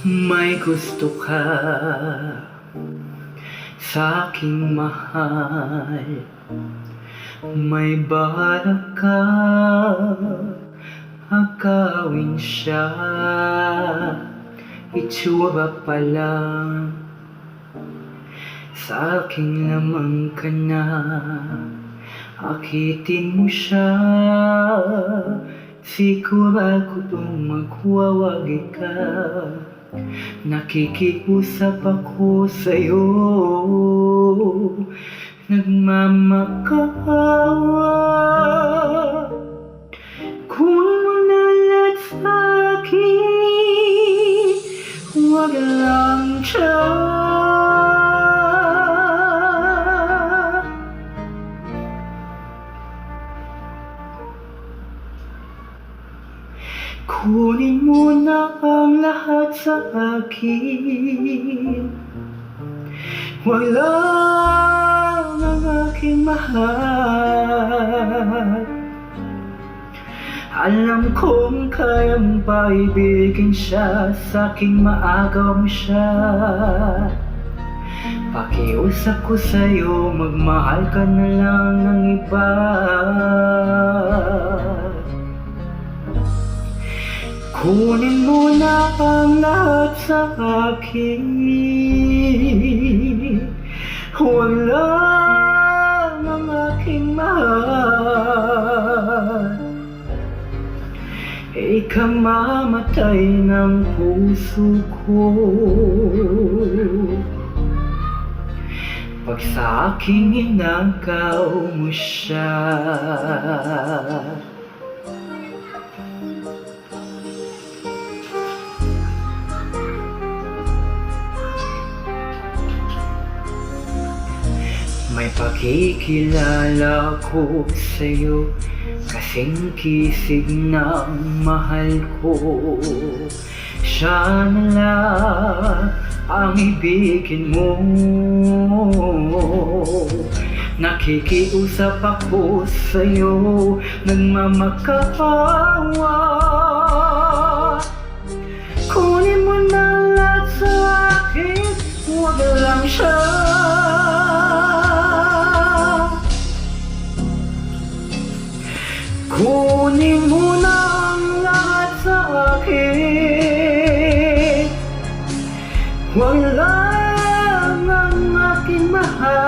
May gusto ka sa aking mahal, may balak ka agawin siya. Itsura pa lang sa aking lamang ka na, akitin mo siya. Siguradong magwawagi ka, nakikiusap ako sa'yo, nagmamakawa. Kung manalat sa'kin, huwag lang siya. Kunin mo na ang lahat sa akin, wag lang ang aking mahal. Alam kong kayang paibigin siya, sa'king maagaw mo siya. Pakiusap ko sa'yo, magmahal ka na lang ng iba. Kunin mo na ang lahat sa akin, huwag lang ang aking mahal. Ikamamatay ng puso ko pag sa aking inagaw mo siya. May pakikilala ko sa'yo, kasing kisig ng mahal ko. Siya na lang ang ibigin mo. Nakikiusap ako sa'yo, nagmamakawa. Kunin mo na lahat sa akin, huwag lang siya. Kunin mo na ang lahat sa akin, huwag lang ang aking mahal.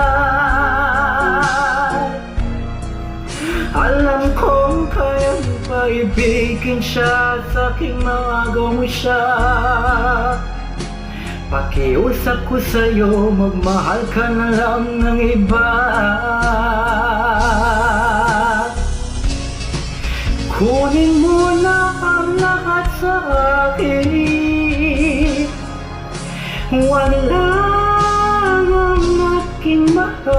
Alam kong kayang paibigin siya, sa'king maagaw mo siya. Pakiusap ko sa'yo, magmahal ka na lang ng iba. Kunin mo na ang lahat sa akin, huwag lang ang aking mahal.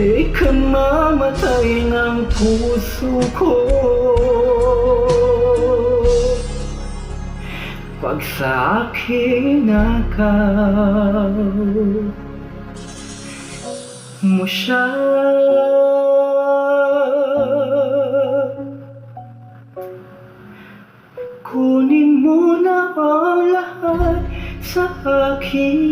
Ikamamatay ng puso ko pag sa akin nagaw mo siya. Kunin mo na ang lahat sa akin,